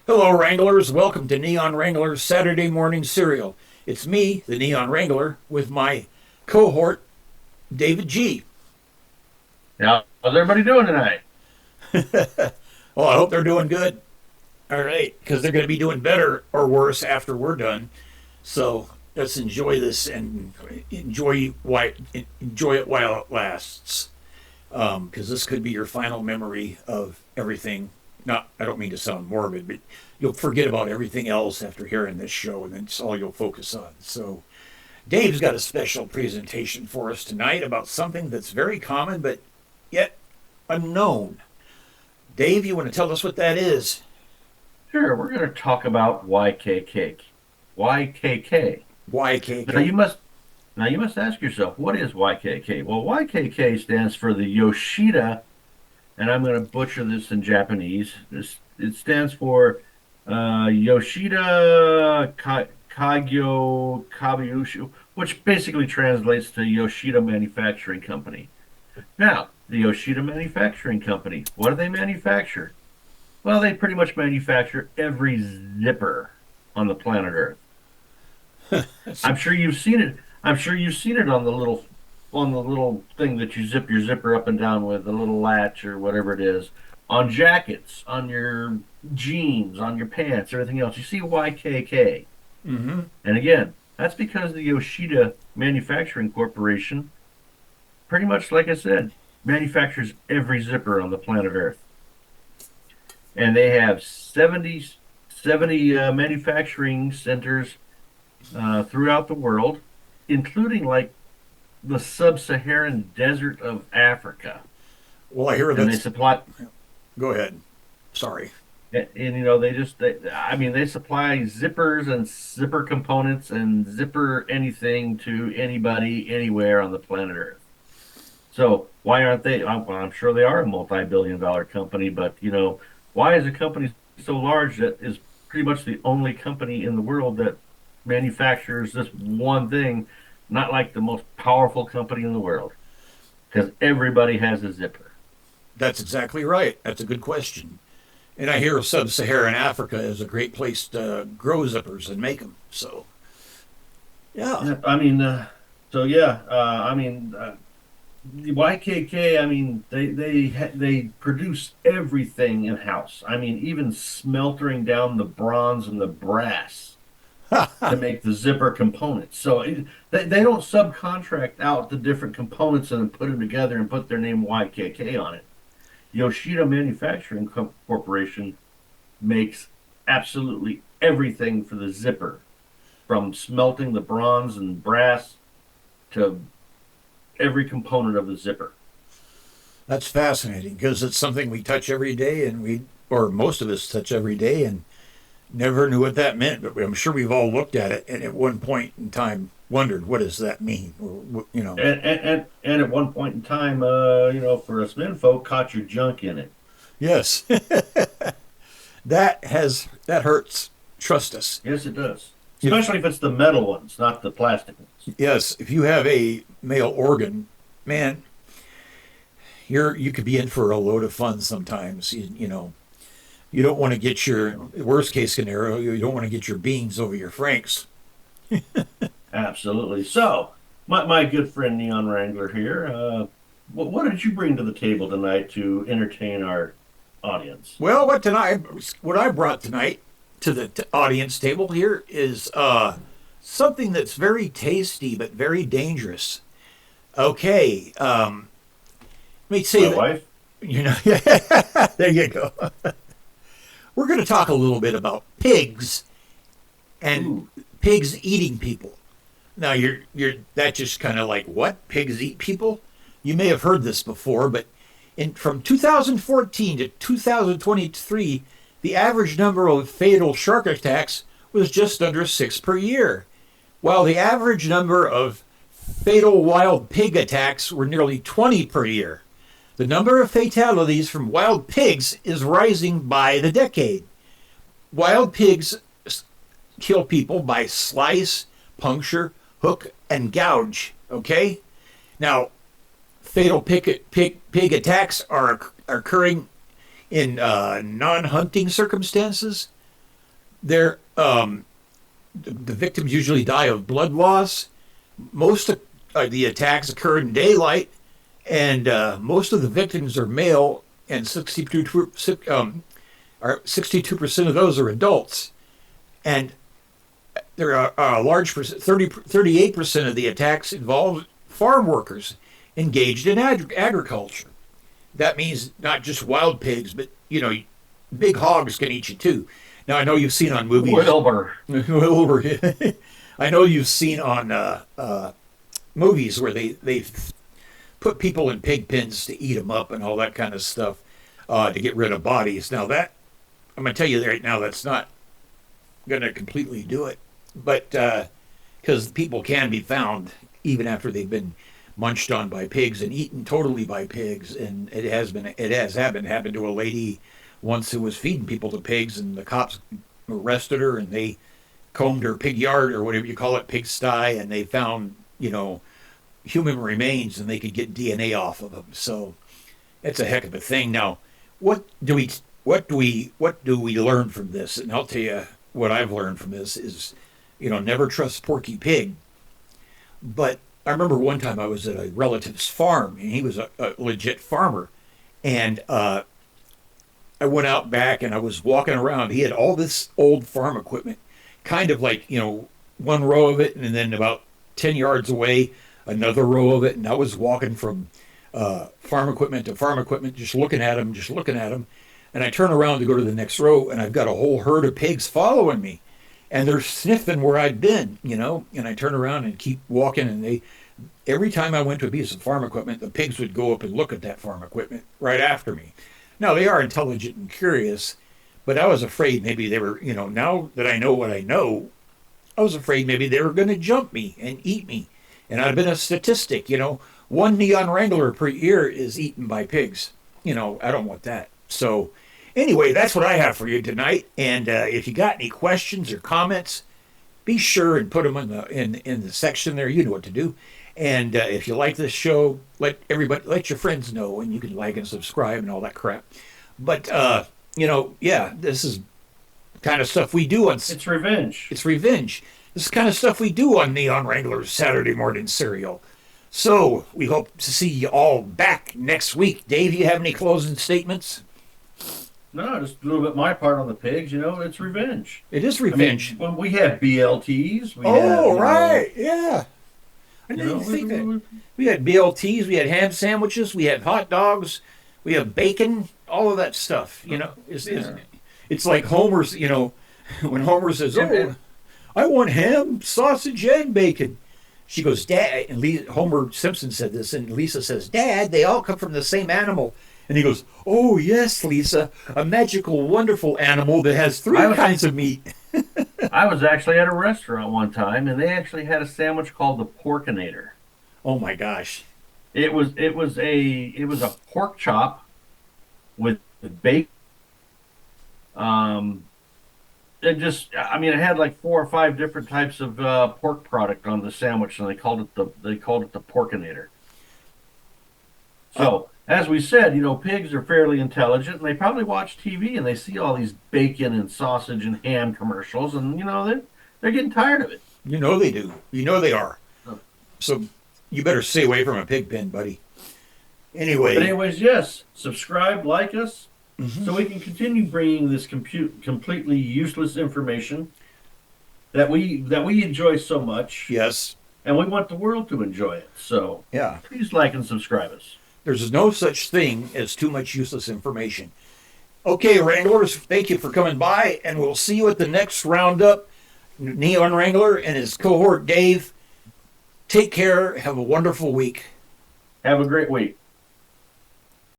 Hello, Wranglers. Welcome to Neon Wrangler's Saturday Morning Cereal. It's me, the Neon Wrangler, with my cohort, David G. How's everybody doing tonight? Well, I hope they're doing good. All right, because they're going to be doing better or worse after we're done. So let's enjoy this and enjoy it while it lasts. Because this could be your final memory of everything. Not, I don't mean to sound morbid, but you'll forget about everything else after hearing this show, and that's all you'll focus on. So, Dave's got a special presentation for us tonight about something that's very common but yet unknown. Dave, you want to tell us what that is? Sure, we're going to talk about YKK. YKK. Now YKK. you must now you must ask yourself, what is YKK? Well, YKK stands for the Yoshida, and I'm going to butcher this in Japanese. It stands for Yoshida Kagyo Kabyushu, which basically translates to Yoshida Manufacturing Company. Now, the Yoshida Manufacturing Company, what do they manufacture? Well, they pretty much manufacture every zipper on the planet Earth. I'm sure you've seen it. I'm sure you've seen it on the little thing that you zip your zipper up and down with, the little latch or whatever it is, on jackets, on your jeans, on your pants, everything else. You see YKK. Mm-hmm. And again, that's because the Yoshida Manufacturing Corporation, pretty much like I said, manufactures every zipper on the planet Earth. And they have 70 manufacturing centers throughout the world, including like the sub-Saharan desert of Africa. Well, I hear And they that's. supply, Go ahead. Sorry. and, you know, I mean, they supply zippers and zipper components and zipper anything to anybody, anywhere on the planet Earth. So why aren't they? I'm sure they are a multi-billion dollar company, but you know, why is a company so large that is pretty much the only company in the world that manufactures this one thing, not like the most powerful company in the world? Because everybody has a zipper. That's exactly right. That's a good question. And I hear sub-Saharan Africa is a great place to grow zippers and make them. So, yeah. Yeah, I mean, the YKK. I mean, they produce everything in house. I mean, even smeltering down the bronze and the brass to make the zipper components. So they don't subcontract out the different components and then put them together and put their name YKK on it. Yoshida Manufacturing Corporation makes absolutely everything for the zipper, from smelting the bronze and brass to every component of the zipper. That's fascinating because it's something we touch every day, and or most of us touch every day, and never knew what that meant. But I'm sure we've all looked at it and at one point in time wondered, what does that mean? Or, And at one point in time, for us men folk, caught your junk in it. yes, that hurts. Trust us. Yes, it does. If, Especially if it's the metal ones, not the plastic ones. yes, if you have a male organ, man, you could be in for a load of fun sometimes. You don't want to get your worst case scenario. You don't want to get your beans over your franks. Absolutely. So, my good friend Neon Wrangler here, what did you bring to the table tonight to entertain our audience? Well, what I brought tonight to the audience table here is something that's very tasty but very dangerous. Okay, let me say My that. wife? There you go. We're going to talk a little bit about pigs and Ooh, pigs eating people. Now you're that just kind of like, what? Pigs eat people? You may have heard this before, but from 2014 to 2023, the average number of fatal shark attacks was just under 6 per year, while the average number of fatal wild pig attacks were nearly 20 per year. The number of fatalities from wild pigs is rising by the decade. Wild pigs kill people by slice, puncture, hook, and gouge. Okay? Now, fatal pig attacks are occurring in non hunting circumstances, They're the victims usually die of blood loss. Most of the attacks occur in daylight, and most of the victims are male, and 62% of those are adults. And there are a large percent, 38% of the attacks involve farm workers engaged in agriculture. That means not just wild pigs, but, big hogs can eat you too. Now, I know you've seen on movies. Wilbur. I know you've seen on movies where they put people in pig pens to eat them up and all that kind of stuff to get rid of bodies. Now, that, I'm going to tell you right now, that's not going to completely do it. But because people can be found even after they've been munched on by pigs and eaten totally by pigs. And it has happened to a lady once who was feeding people to pigs, and the cops arrested her, and they combed her pig yard, or whatever you call it, pig sty, and they found, human remains, and they could get DNA off of them. So it's a heck of a thing. Now, what do we learn from this? And I'll tell you what I've learned from this is, never trust Porky Pig. But I remember one time I was at a relative's farm, and he was a legit farmer, and I went out back and I was walking around. He had all this old farm equipment, kind of like, one row of it, and then about 10 yards away, another row of it. And I was walking from farm equipment to farm equipment, just looking at him. And I turn around to go to the next row, and I've got a whole herd of pigs following me. And they're sniffing where I'd been, and I turn around and keep walking. And every time I went to a piece of farm equipment, the pigs would go up and look at that farm equipment right after me. Now, they are intelligent and curious, but I was afraid maybe they were, now that I know what I know, I was afraid maybe they were going to jump me and eat me. And I'd have been a statistic, one neon wrangler per year is eaten by pigs. I don't want that. So anyway, that's what I have for you tonight. And if you got any questions or comments, be sure and put them in the section there. You know what to do. And if you like this show, let your friends know, and you can like and subscribe and all that crap. But this is kind of stuff we do on. It's revenge. It's revenge. This is kind of stuff we do on Neon Wrangler's Saturday morning cereal. So we hope to see you all back next week. Dave, you have any closing statements? No, just a little bit my part on the pigs. It's revenge. It is revenge. When we had BLTs. Right. Yeah. I didn't think that. We had BLTs, we had ham sandwiches, we had hot dogs, we have bacon, all of that stuff. It's like Homer's, when Homer says, I want ham, sausage, and bacon. She goes, Dad, and Homer Simpson said this, and Lisa says, Dad, they all come from the same animal. And he goes, oh, yes, Lisa, a magical, wonderful animal that has three kinds of meat. I was actually at a restaurant one time, and they actually had a sandwich called the Porkinator. Oh my gosh! It was a pork chop with bacon. It had like 4 or 5 different types of pork product on the sandwich, and they called it the Porkinator. So, as we said, pigs are fairly intelligent, and they probably watch TV, and they see all these bacon and sausage and ham commercials, and, they're getting tired of it. They do. They are. So, you better stay away from a pig pen, buddy. Anyways, yes, subscribe, like us, so we can continue bringing this completely useless information that we enjoy so much. Yes. And we want the world to enjoy it. So, yeah, please like and subscribe us. There's no such thing as too much useless information. Okay, Wranglers, thank you for coming by, and we'll see you at the next roundup. Neon Wrangler and his cohort, Dave. Take care. Have a wonderful week. Have a great week.